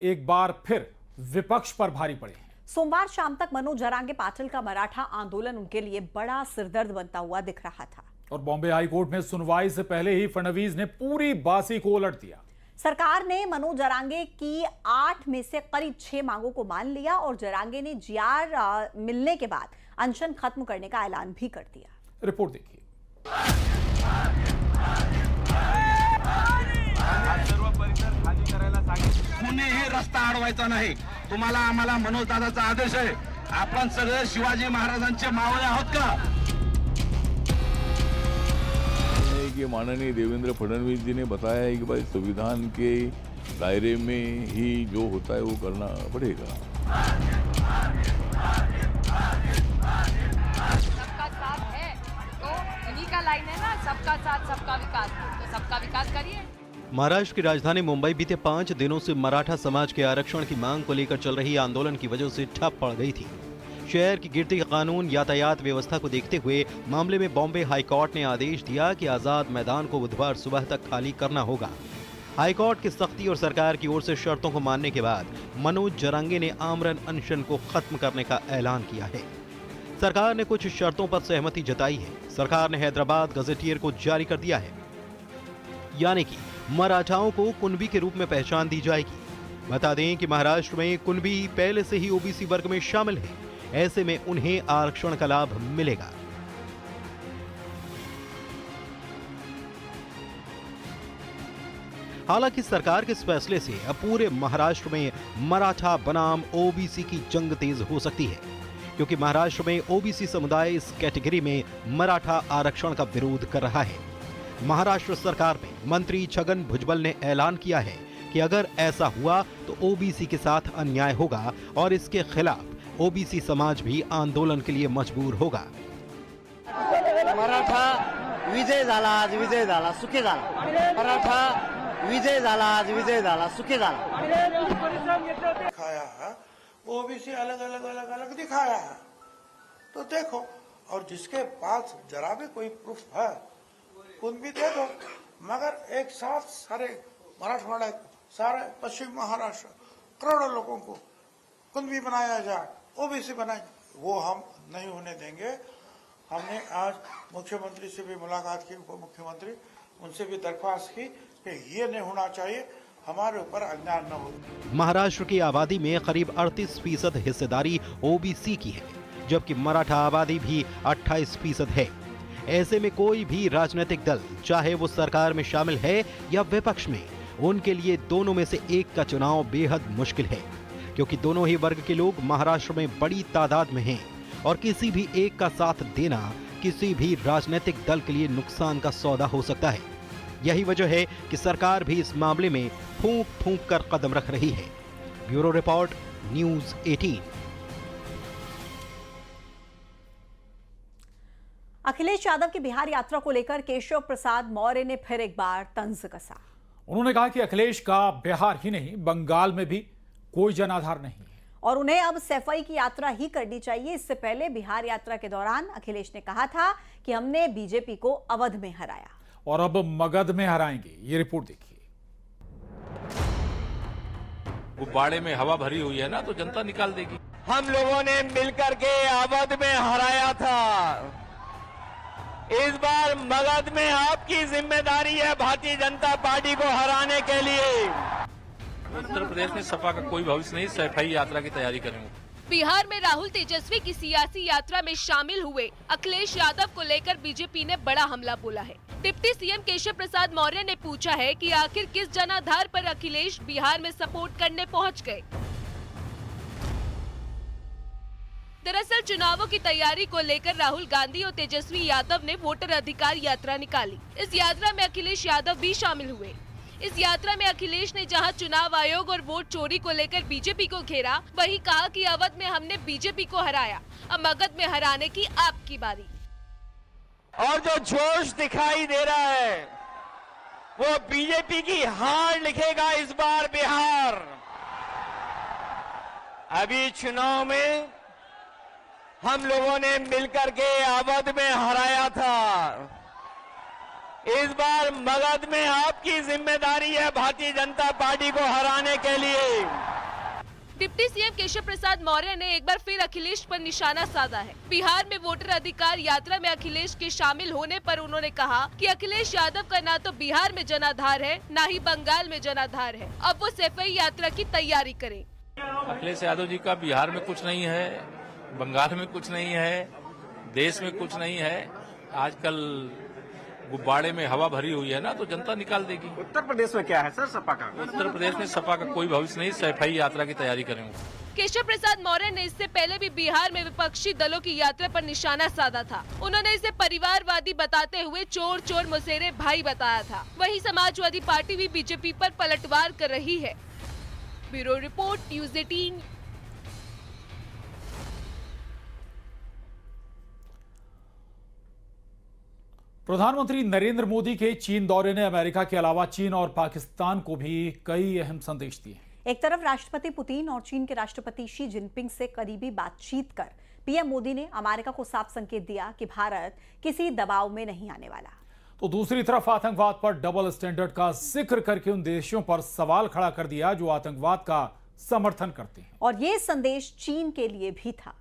एक बार फिर विपक्ष पर भारी पड़े हैं। सोमवार शाम तक मनोज जरांगे पाटिल का मराठा आंदोलन उनके लिए बड़ा सिरदर्द बनता हुआ दिख रहा था। और बॉम्बे हाई कोर्ट में सुनवाई से पहले ही फडणवीस ने पूरी बासी को उलट दिया। सरकार ने मनोज जरांगे की 8 में से करीब 6 मांगों को मान लिया और जरांगे ने जीआर मिलने के बाद अनशन खत्म करने का ऐलान भी कर दिया। रिपोर्ट देखिए। कुणीही रस्ता अडवायचा नाही। तुम्हाला आम्हाला मनोज दादाचा आदेश आहे। आपण सगळे शिवाजी महाराजांचे मावळे आहोत का? कि माननीय देवेंद्र फडणवीस जी ने बताया है कि भाई संविधान के दायरे में ही जो होता है वो करना पड़ेगा। सबका साथ है तो इन्हीं का लाइन है ना, सबका साथ सबका विकास, तो सबका विकास करिए। महाराष्ट्र की राजधानी मुंबई बीते 5 दिनों से मराठा समाज के आरक्षण की मांग को लेकर चल रही आंदोलन की वजह से ठप पड़ गई थी। शहर की गिरती कानून यातायात व्यवस्था को देखते हुए मामले में बॉम्बे हाईकोर्ट ने आदेश दिया कि आजाद मैदान को बुधवार सुबह तक खाली करना होगा। हाईकोर्ट की सख्ती और सरकार की ओर से शर्तों को मानने के बाद मनोज जरांगे ने आमरण अनशन को खत्म करने का ऐलान किया है। सरकार ने कुछ शर्तों पर सहमति जताई है। सरकार ने हैदराबाद गजेटियर को जारी कर दिया है, यानी कि मराठाओं को कुणबी के रूप में पहचान दी जाएगी। बता दें कि महाराष्ट्र में कुणबी पहले से ही ओबीसी वर्ग में शामिल है, ऐसे में उन्हें आरक्षण का लाभ मिलेगा। हालांकि सरकार के इस फैसले से अब पूरे महाराष्ट्र में मराठा बनाम ओबीसी की जंग तेज हो सकती है, क्योंकि महाराष्ट्र में ओबीसी समुदाय इस कैटेगरी में मराठा आरक्षण का विरोध कर रहा है। महाराष्ट्र सरकार में मंत्री छगन भुजबल ने ऐलान किया है कि अगर ऐसा हुआ तो ओबीसी के साथ अन्याय होगा और इसके खिलाफ ओबीसी समाज भी आंदोलन के लिए मजबूर होगा। मराठा विजय झाला, आज विजय झाला, सुखी झाला। मराठा विजय झाला, आज विजय झाला, सुखी झाला। दिखाया है ओबीसी अलग अलग अलग अलग दिखाया है, तो देखो, और जिसके पास जरा भी कोई प्रूफ है कुछ भी दे दो, मगर एक साथ सारे मराठवाड़ा, सारे पश्चिम महाराष्ट्र करोड़ों लोगों को कुणबी बनाया जाए, ओबीसी बनाए, वो हम नहीं होने देंगे। हमने आज मुख्यमंत्री से भी मुलाकात की, उप मुख्यमंत्री, उनसे भी दरख्वास्त की कि ये नहीं होना चाहिए, हमारे ऊपर अन्याय न हो। महाराष्ट्र की आबादी में करीब 38% हिस्सेदारी ओबीसी की है, जबकि मराठा आबादी भी 28% है। ऐसे में कोई भी राजनीतिक दल, चाहे वो सरकार में शामिल है या विपक्ष में, उनके लिए दोनों में से एक का चुनाव बेहद मुश्किल है, क्योंकि दोनों ही वर्ग के लोग महाराष्ट्र में बड़ी तादाद में हैं और किसी भी एक का साथ देना किसी भी राजनीतिक दल के लिए नुकसान का सौदा हो सकता है। यही वजह है कि सरकार भी इस मामले में फूंक फूंक कर कदम रख रही है। Bureau report, news 18। Akhilesh Yadav की बिहार यात्रा को लेकर केशव प्रसाद मौर्य ने फिर एक बार तंज कसा। उन्होंने कहा कि अखिलेश का बिहार ही नहीं, बंगाल में भी कोई जनाधार नहीं है और उन्हें अब सैफई की यात्रा ही करनी चाहिए। इससे पहले बिहार यात्रा के दौरान अखिलेश ने कहा था कि हमने बीजेपी को अवध में हराया और अब मगध में हराएंगे। ये रिपोर्ट देखिए। गुब्बारे में हवा भरी हुई है ना, तो जनता निकाल देगी। हम लोगों ने मिलकर के अवध में हराया था। इस बार मगध में आपकी जिम्मेदारी है भारतीय जनता पार्टी को हराने के लिए। उत्तर प्रदेश में सपा का कोई भविष्य नहीं, सैफई यात्रा की तैयारी करेंगे। बिहार में राहुल तेजस्वी की सियासी यात्रा में शामिल हुए अखिलेश यादव को लेकर बीजेपी ने बड़ा हमला बोला है। डिप्टी सीएम केशव प्रसाद मौर्य ने पूछा है कि आखिर किस जनाधार पर अखिलेश बिहार में सपोर्ट करने पहुंच गए। दरअसल चुनावों की तैयारी को लेकर राहुल गांधी और तेजस्वी यादव ने वोटर अधिकार यात्रा निकाली। इस यात्रा में अखिलेश यादव भी शामिल हुए। इस यात्रा में अखिलेश ने जहां चुनाव आयोग और वोट चोरी को लेकर बीजेपी को घेरा, वहीं कहा कि अवध में हमने बीजेपी को हराया, अब मगध में हराने की आपकी बारी। और जो जोश दिखाई दे रहा है वो बीजेपी की हार लिखेगा इस बार बिहार। अभी चुनाव में हम लोगों ने मिलकर के अवध में हराया था। इस बार मगध में आपकी जिम्मेदारी है भारतीय जनता पार्टी को हराने के लिए। डिप्टी सीएम केशव प्रसाद मौर्य ने एक बार फिर अखिलेश पर निशाना साधा है। बिहार में वोटर अधिकार यात्रा में अखिलेश के शामिल होने पर उन्होंने कहा कि अखिलेश यादव का ना तो बिहार में जनाधार है, ना ही बंगाल में जनाधार है। अब वो सफाई यात्रा की तैयारी करें। अखिलेश यादव जी का बिहार में कुछ नहीं है, बंगाल में कुछ नहीं है, देश में कुछ नहीं है। आजकल गुब्बारे में हवा भरी हुई है ना, तो जनता निकाल देगी। उत्तर प्रदेश में क्या है सर सपा का? उत्तर प्रदेश में सपा का कोई भविष्य नहीं, सफाई यात्रा की तैयारी करेंगे। केशव प्रसाद मौर्य ने इससे पहले भी बिहार में विपक्षी दलों की यात्रा पर निशाना साधा था। उन्होंने इसे परिवारवादी बताते हुए चोर चोर मुसेरे भाई बताया था। वहीं समाजवादी पार्टी भी बीजेपी पर पलटवार कर रही है। Bureau report, news 18। प्रधानमंत्री नरेंद्र मोदी के चीन दौरे ने अमेरिका के अलावा चीन और पाकिस्तान को भी कई अहम संदेश दिए। एक तरफ राष्ट्रपति पुतिन और चीन के राष्ट्रपति शी जिनपिंग से करीबी बातचीत कर पीएम मोदी ने अमेरिका को साफ संकेत दिया कि भारत किसी दबाव में नहीं आने वाला। तो दूसरी तरफ आतंकवाद पर डबल स्टैंडर्ड का जिक्र करके उन देशों पर सवाल खड़ा कर दिया जो आतंकवाद का समर्थन करते हैं। और ये संदेश चीन के लिए भी था।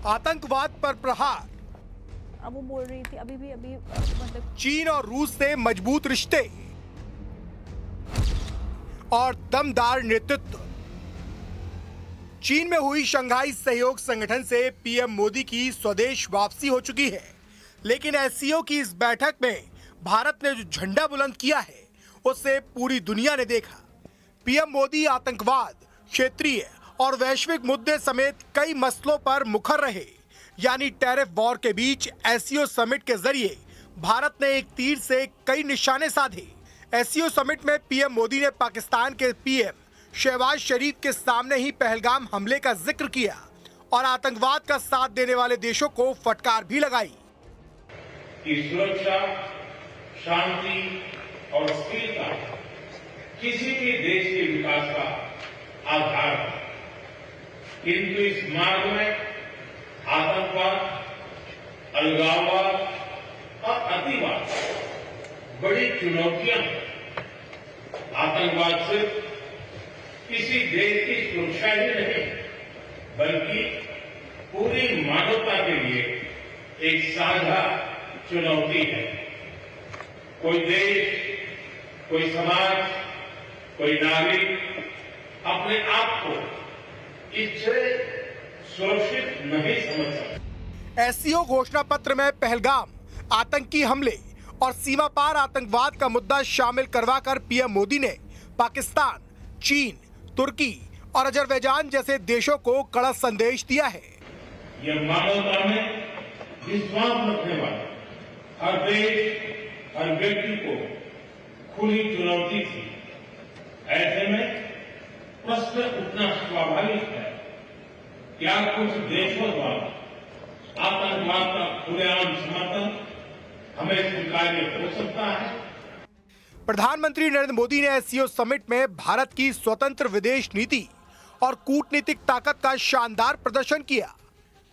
आतंकवाद पर प्रहार। अब वो बोल रही थी अभी मतलब चीन और रूस से मजबूत रिश्ते और दमदार नेतृत्व। चीन में हुई शंघाई सहयोग संगठन से पीएम मोदी की स्वदेश वापसी हो चुकी है, लेकिन एससीओ की इस बैठक में भारत ने जो झंडा बुलंद किया है उससे पूरी दुनिया ने देखा। पीएम मोदी आतंकवाद, क्षेत्रीय और वैश्विक मुद्दे समेत कई मसलों पर मुखर रहे। यानी टैरिफ वॉर के बीच एससीओ समिट के जरिए भारत ने एक तीर से कई निशाने साधे। एससीओ समिट में पीएम मोदी ने पाकिस्तान के पीएम शहबाज शरीफ के सामने ही पहलगाम हमले का जिक्र किया और आतंकवाद का साथ देने वाले देशों को फटकार भी लगाई। सुरक्षा, शांति और स्थिरता किसी भी देश के विकास का आधार है, किंतु इस मार्ग में आतंकवाद, अलगाववाद और अतिवाद बड़ी चुनौतियां हैं। आतंकवाद सिर्फ किसी देश की सुरक्षा ही नहीं, बल्कि पूरी मानवता के लिए एक साझा चुनौती है। कोई देश, कोई समाज, कोई नागरिक अपने आप को इससे सुरक्षित नहीं समझ सकता। एससीओ घोषणा पत्र में पहलगाम, आतंकी हमले और सीमा पार आतंकवाद का मुद्दा शामिल करवाकर पीएम मोदी ने पाकिस्तान, चीन, तुर्की और अजरबैजान जैसे देशों को कड़ा संदेश दिया है। यह मानवता में विश्वास रखने वाले हर देश, हर व्यक्ति को खुली चुनौती थी। ऐसे में प्रश्न उठना स्वाभाविक है, क्या कुछ देशों द्वारा आतंकवाद का खुलेआम समर्थन हमें स्वीकार्य हो सकता है? प्रधानमंत्री नरेंद्र मोदी ने एससीओ समिट में भारत की स्वतंत्र विदेश नीति और कूटनीतिक ताकत का शानदार प्रदर्शन किया।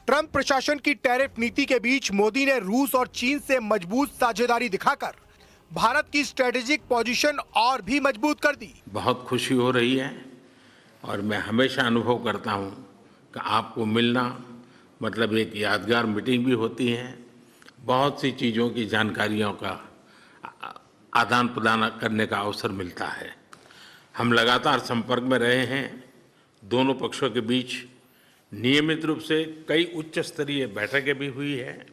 ट्रंप प्रशासन की टैरिफ नीति के बीच मोदी ने रूस और चीन से मजबूत साझेदारी दिखाकर भारत की स्ट्रेटेजिक पोजीशन और भी मजबूत कर दी। बहुत खुशी हो रही है और मैं हमेशा अनुभव करता हूं कि आपको मिलना मतलब एक यादगार मीटिंग भी होती है। बहुत सी चीज़ों की जानकारियों का आदान प्रदान करने का अवसर मिलता है। हम लगातार संपर्क में रहे हैं। दोनों पक्षों के बीच नियमित रूप से कई उच्च स्तरीय बैठकें भी हुई है।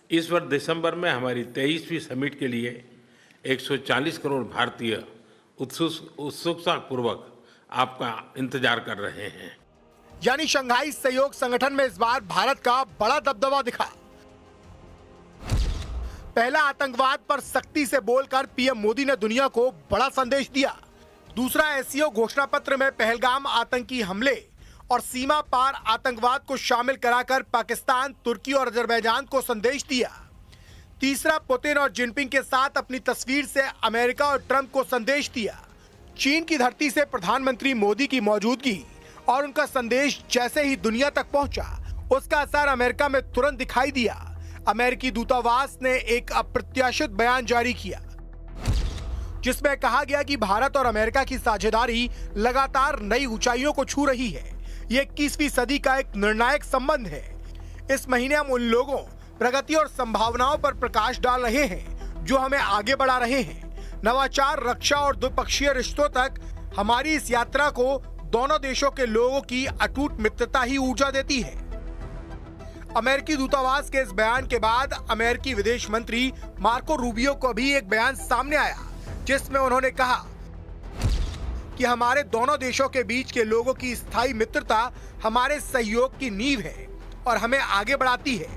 इस वर्ष दिसंबर में हमारी 23वीं समिट के लिए 140 करोड़ भारतीय उत्सुकता पूर्वक आपका इंतजार कर रहे हैं। यानी शंघाई सहयोग संगठन में इस बार भारत का बड़ा दबदबा दिखा। पहला, आतंकवाद पर सख्ती से बोलकर पीएम मोदी ने दुनिया को बड़ा संदेश दिया। दूसरा, एससीओ घोषणा पत्र में पहलगाम आतंकी हमले और सीमा पार आतंकवाद को शामिल कराकर पाकिस्तान, तुर्की और अजरबैजान को संदेश दिया। तीसरा, पुतिन और जिनपिंग के साथ अपनी तस्वीर से अमेरिका और ट्रंप को संदेश दिया। चीन की धरती से प्रधानमंत्री मोदी की मौजूदगी और उनका संदेश जैसे ही दुनिया तक पहुंचा, उसका असर अमेरिका में तुरंत दिखाई दिया। अमेरिकी दूतावास ने एक अप्रत्याशित बयान जारी किया, जिसमें कहा गया कि भारत और अमेरिका की साझेदारी लगातार नई ऊंचाइयों को छू रही है। ये 21वीं सदी का एक निर्णायक संबंध है। इस महीने हम उन लोगों, प्रगति और संभावनाओं पर प्रकाश डाल रहे हैं जो हमें आगे बढ़ा रहे हैं। नवाचार, रक्षा और द्विपक्षीय रिश्तों तक हमारी इस यात्रा को दोनों देशों के लोगों की अटूट मित्रता ही ऊर्जा देती है। अमेरिकी दूतावास के इस बयान के बाद अमेरिकी विदेश मंत्री मार्को रूबियो को भी एक बयान सामने आया, जिसमें उन्होंने कहा कि हमारे दोनों देशों के बीच के लोगों की स्थायी मित्रता हमारे सहयोग की नींव है और हमें आगे बढ़ाती है,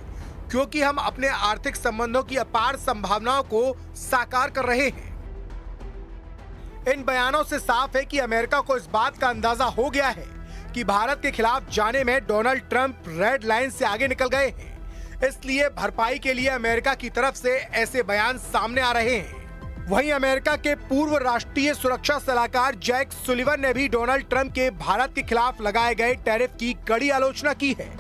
क्योंकि हम अपने आर्थिक संबंधों की अपार संभावनाओं को साकार कर रहे हैं। इन बयानों से साफ है कि अमेरिका को इस बात का अंदाजा हो गया है कि भारत के खिलाफ जाने में डोनाल्ड ट्रंप रेड लाइन से आगे निकल गए हैं। इसलिए भरपाई के लिए अमेरिका की तरफ से ऐसे बयान सामने आ रहे हैं। वहीं अमेरिका के पूर्व राष्ट्रीय सुरक्षा सलाहकार जैक सुलिवन ने भी डोनाल्ड ट्रंप के भारत के खिलाफ लगाए गए टैरिफ की कड़ी आलोचना की है।